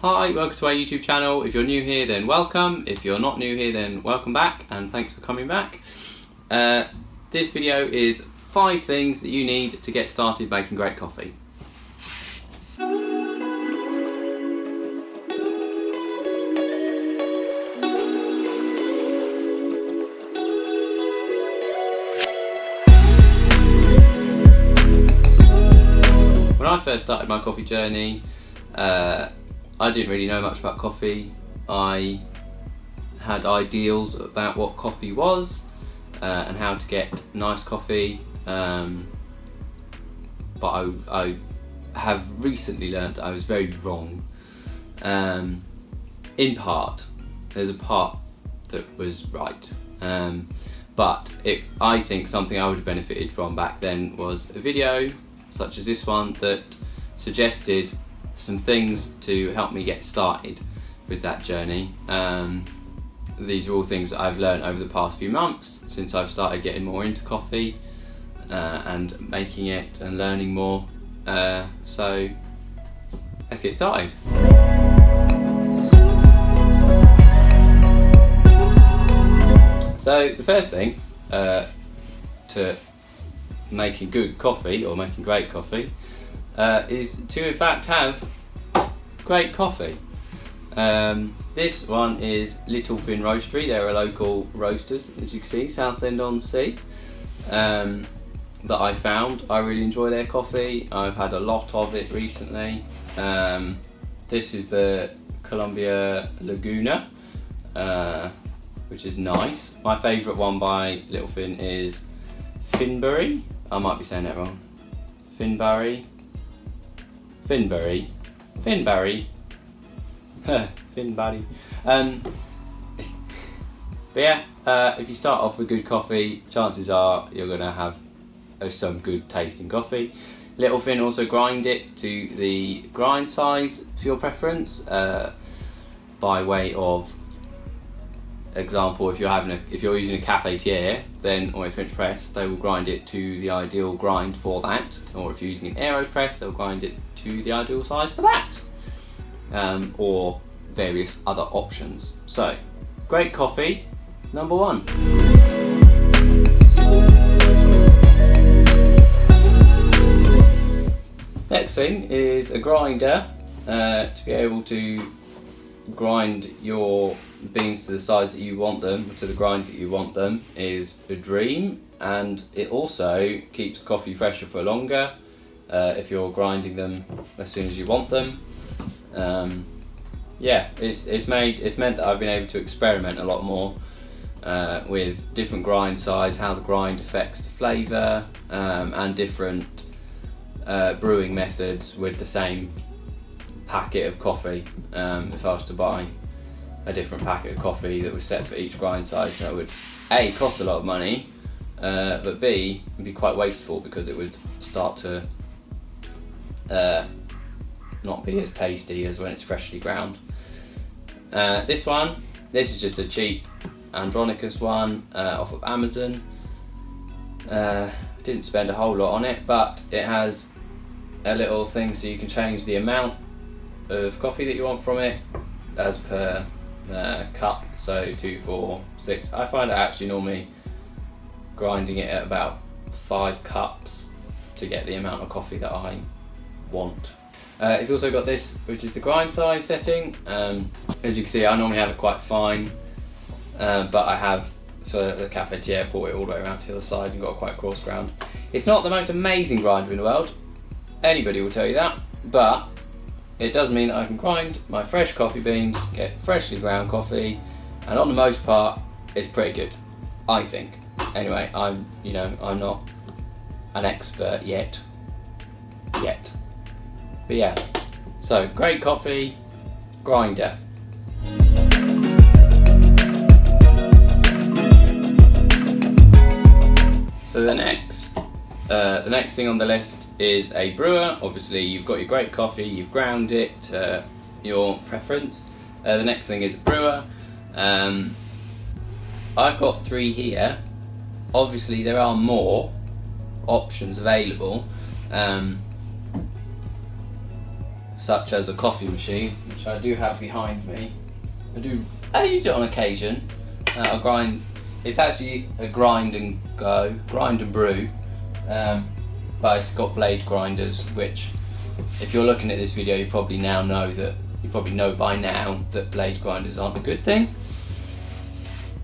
Hi, welcome to our YouTube channel. If you're new here, then welcome. If you're not new here, then welcome back, and thanks for coming back. This video is 5 things that you need to get started making great coffee. When I first started my coffee journey, I didn't really know much about coffee. I had ideals about what coffee was and how to get nice coffee, but I have recently learned that I was very wrong. In part, there's a part that was right, but I think something I would have benefited from back then was a video such as this one that suggested some things to help me get started with that journey. These are all things that I've learned over the past few months since I've started getting more into coffee and making it and learning more. So let's get started. So the first thing to making good coffee or making great coffee is to in fact have great coffee. This one is Little Fin Roastery. They're a local roasters, as you can see, Southend-on-Sea, that I found. I really enjoy their coffee. I've had a lot of it recently. This is the Columbia Laguna, which is nice. My favourite one by Little Fin is Finbury. I might be saying that wrong. Finbury. Finbury. But yeah, if you start off with good coffee, chances are you're going to have some good tasting coffee. Little Fin also grind it to the grind size for your preference. By way of example, if you're using a cafetiere, then or a French press, they will grind it to the ideal grind for that. Or if you're using an AeroPress, they'll grind it to the ideal size for that. Or various other options. So, great coffee, number 1. Next thing is a grinder. To be able to grind your beans to the size that you want them, to the grind that you want them, is a dream, and it also keeps the coffee fresher for longer if you're grinding them as soon as you want them. Yeah, it's meant that I've been able to experiment a lot more with different grind size, how the grind affects the flavour, and different brewing methods with the same packet of coffee. If I was to buy a different packet of coffee that was set for each grind size, that would A, cost a lot of money, but B, be quite wasteful because it would start to not be as tasty as when it's freshly ground. This is just a cheap Andronicus one off of Amazon. Didn't spend a whole lot on it, but it has a little thing so you can change the amount of coffee that you want from it as per cup, so 2, 4, 6. I find it actually normally grinding it at about 5 cups to get the amount of coffee that I want. It's also got this, which is the grind size setting. As you can see, I normally have it quite fine, but I have, for the cafetiere, brought it all the way around to the other side and got quite coarse ground. It's not the most amazing grinder in the world, anybody will tell you that, but it does mean that I can grind my fresh coffee beans, get freshly ground coffee, and on the most part, it's pretty good, I think. Anyway, I'm not an expert yet. But yeah, so great coffee, grinder. So the next thing on the list is a brewer. Obviously, you've got your great coffee, you've ground it, your preference. The next thing is a brewer. I've got 3 here. Obviously, there are more options available. such as a coffee machine, which I do have behind me. I use it on occasion. I grind. It's actually a grind and brew, but it's got blade grinders, which, if you're looking at this video, you probably know by now that blade grinders aren't a good thing,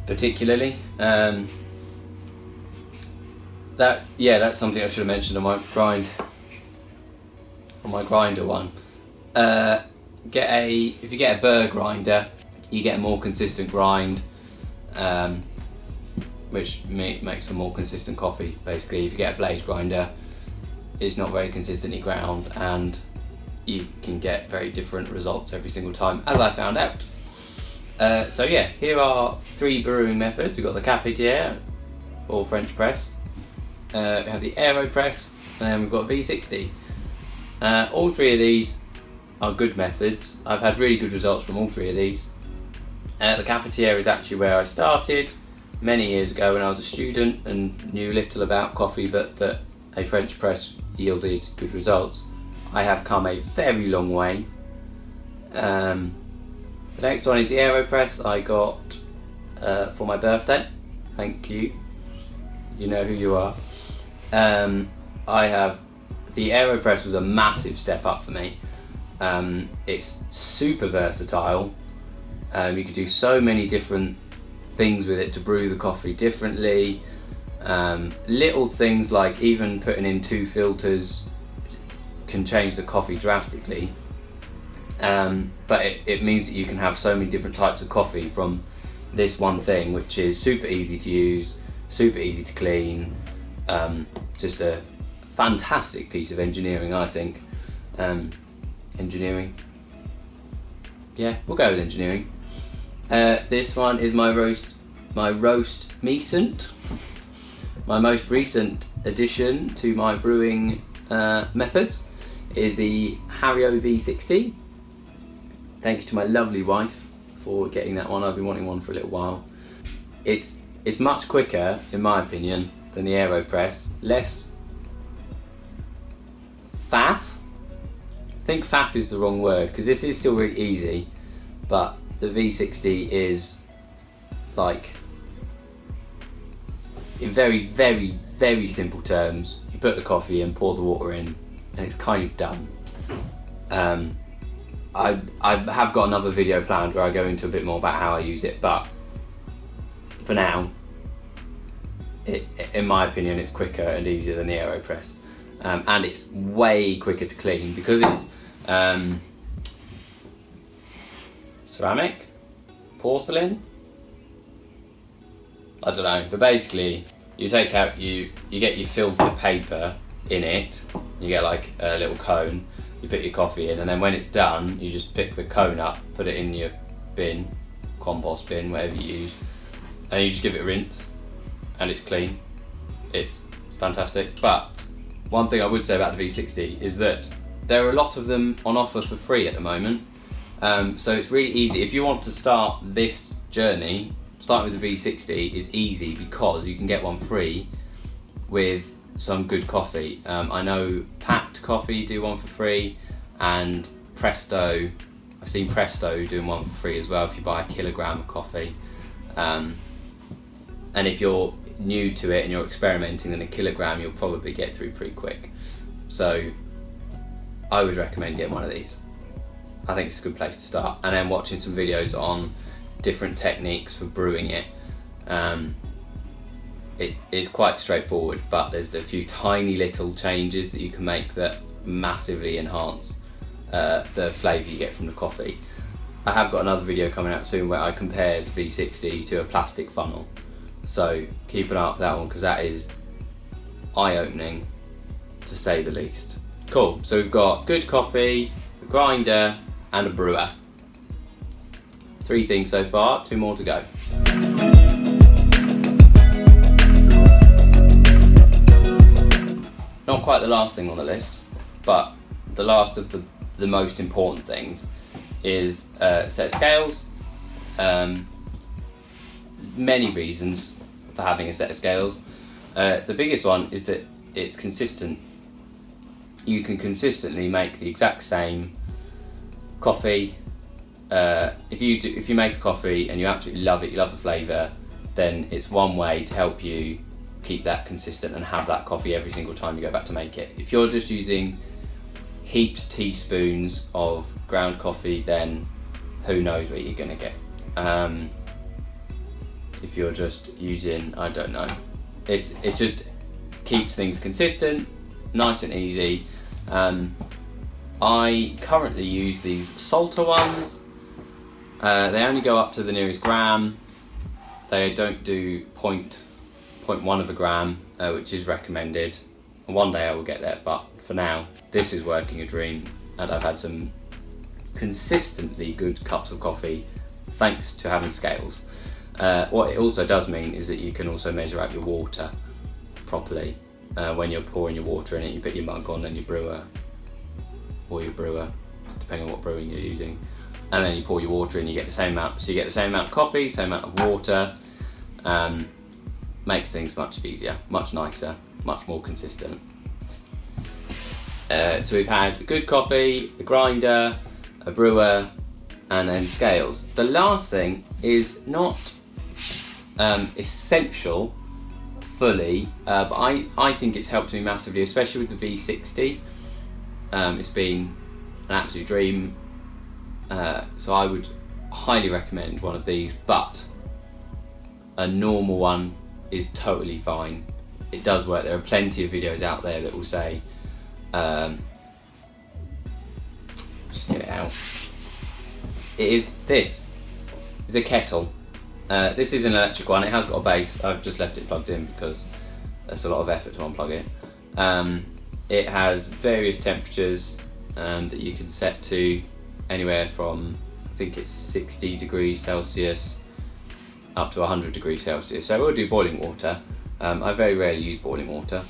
particularly. That's something I should have mentioned on my grinder one. If you get a burr grinder, you get a more consistent grind, which makes for more consistent coffee. Basically, if you get a blade grinder, it's not very consistently ground, and you can get very different results every single time, as I found out. So yeah, here are 3 brewing methods. We've got the cafetiere, or French press. We have the AeroPress, and then we've got V60. All 3 of these are good methods. I've had really good results from all 3 of these. The cafetiere is actually where I started many years ago when I was a student and knew little about coffee, but that a French press yielded good results. I have come a very long way. The next one is the AeroPress I got for my birthday. Thank you. You know who you are. The AeroPress was a massive step up for me. It's super versatile. You could do so many different things with it to brew the coffee differently. Little things like even putting in 2 filters can change the coffee drastically. But it means that you can have so many different types of coffee from this one thing, which is super easy to use, super easy to clean. Just a fantastic piece of engineering, I think. Engineering. Yeah, we'll go with engineering. This one is my roast Measant. My most recent addition to my brewing methods is the Hario V60. Thank you to my lovely wife for getting that one. I've been wanting one for a little while. It's much quicker, in my opinion, than the AeroPress. Less faff. I think faff is the wrong word, because this is still really easy, but the V60 is like, in very, very, very simple terms, you put the coffee in, pour the water in, and it's kind of done. I have got another video planned where I go into a bit more about how I use it, but for now, in my opinion, it's quicker and easier than the AeroPress. And it's way quicker to clean because it's ceramic, porcelain, I don't know, but basically you take out, you get your filtered paper in it, you get like a little cone, you put your coffee in, and then when it's done you just pick the cone up, put it in your bin, compost bin, whatever you use, and you just give it a rinse and it's clean. It's fantastic. But one thing I would say about the V60 is that there are a lot of them on offer for free at the moment. So it's really easy. If you want to start this journey, starting with the V60 is easy because you can get one free with some good coffee. I know Packed Coffee do one for free, and Presto, I've seen Presto doing one for free as well if you buy a kilogram of coffee. And if you're new to it and you're experimenting, then a kilogram you'll probably get through pretty quick. So I would recommend getting one of these. I think it's a good place to start, and then watching some videos on different techniques for brewing it. It is quite straightforward, but there's a few tiny little changes that you can make that massively enhance the flavour you get from the coffee. I have got another video coming out soon where I compared V60 to a plastic funnel, so keep an eye out for that one because that is eye-opening to say the least. Cool, so we've got good coffee, a grinder and a brewer. 3 things so far, 2 more to go. Not quite the last thing on the list, but the last of the most important things is a set of scales. Many reasons for having a set of scales. The biggest one is that it's consistent. You can consistently make the exact same coffee. If you make a coffee and you absolutely love it, you love the flavour, then it's one way to help you keep that consistent and have that coffee every single time you go back to make it. If you're just using heaped teaspoons of ground coffee, then who knows what you're gonna get. If you're just using, I don't know, it's just keeps things consistent, nice and easy. I currently use these salter ones. They only go up to the nearest gram. They don't do 0.1 of a gram, which is recommended. One day I will get there, but for now, this is working a dream, and I've had some consistently good cups of coffee thanks to having scales. What it also does mean is that you can also measure out your water properly. When you're pouring your water in it, you put your mug on and your brewer, or your brewer, depending on what brewing you're using, and then you pour your water in, you get the same amount. So you get the same amount of coffee, same amount of water. Makes things much easier, much nicer, much more consistent. So we've had good coffee, a grinder, a brewer, and then scales. The last thing is not essential fully, but I think it's helped me massively, especially with the V60. It's been an absolute dream, so I would highly recommend one of these, but a normal one is totally fine. It does work. There are plenty of videos out there that will say, just get it out. This is a kettle. This is an electric one. It has got a base. I've just left it plugged in because that's a lot of effort to unplug it. It has various temperatures that you can set to anywhere from, I think it's 60 degrees Celsius up to 100 degrees Celsius. So we'll do boiling water. I very rarely use boiling water.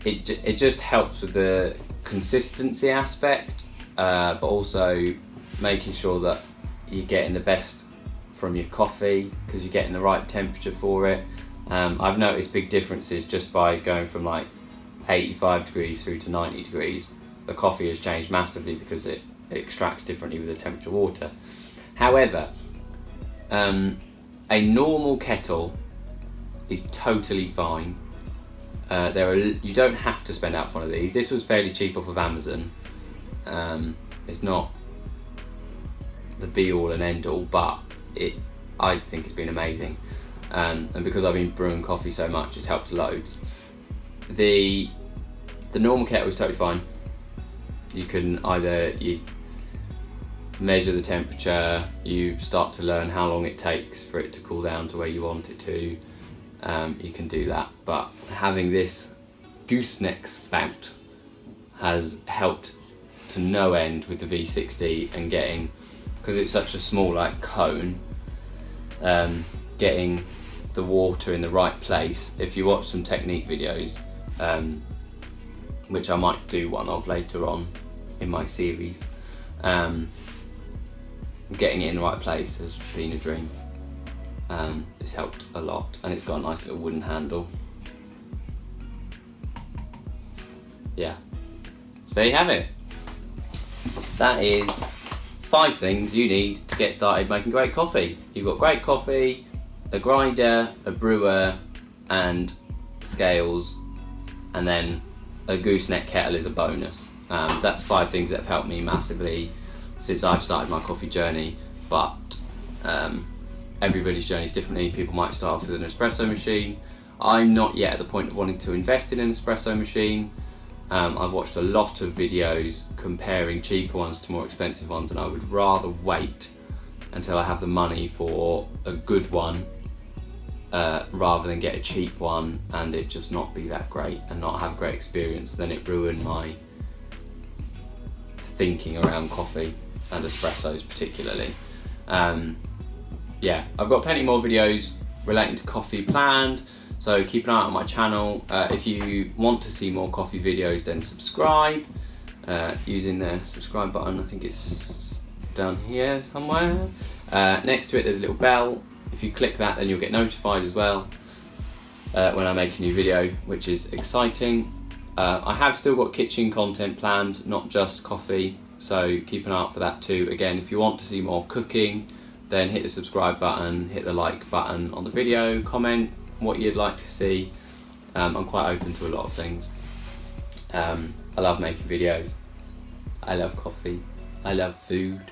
It just helps with the consistency aspect, but also making sure that you're getting the best from your coffee because you're getting the right temperature for it. I've noticed big differences just by going from like 85 degrees through to 90 degrees. The coffee has changed massively because it extracts differently with the temperature of water. However, a normal kettle is totally fine. You don't have to spend out for one of these. This was fairly cheap off of Amazon. It's not the be all and end all, but I think it's been amazing. And because I've been brewing coffee so much, it's helped loads. The normal kettle is totally fine. You can you measure the temperature, you start to learn how long it takes for it to cool down to where you want it to. You can do that, but having this gooseneck spout has helped to no end with the V60 and getting, because it's such a small like cone, getting the water in the right place. If you watch some technique videos, which I might do one of later on in my series, getting it in the right place has been a dream. It's helped a lot, and it's got a nice little wooden handle. Yeah, so there you have it. That is 5 things you need to get started making great coffee. You've got great coffee, a grinder, a brewer, and scales, and then a gooseneck kettle is a bonus. That's 5 things that have helped me massively since I've started my coffee journey, but everybody's journey is differently. People might start off with an espresso machine. I'm not yet at the point of wanting to invest in an espresso machine. I've watched a lot of videos comparing cheaper ones to more expensive ones, and I would rather wait until I have the money for a good one rather than get a cheap one and it just not be that great and not have a great experience. Then it ruined my thinking around coffee and espressos particularly. Yeah, I've got plenty more videos relating to coffee planned, so keep an eye out on my channel. If you want to see more coffee videos, then subscribe using the subscribe button. I think it's down here somewhere. Next to it there's a little bell. If you click that, then you'll get notified as well when I make a new video, which is exciting. I have still got kitchen content planned, not just coffee, so keep an eye out for that too. Again, if you want to see more cooking, then hit the subscribe button, hit the like button on the video, comment what you'd like to see. I'm quite open to a lot of things. I love making videos. I love coffee. I love food.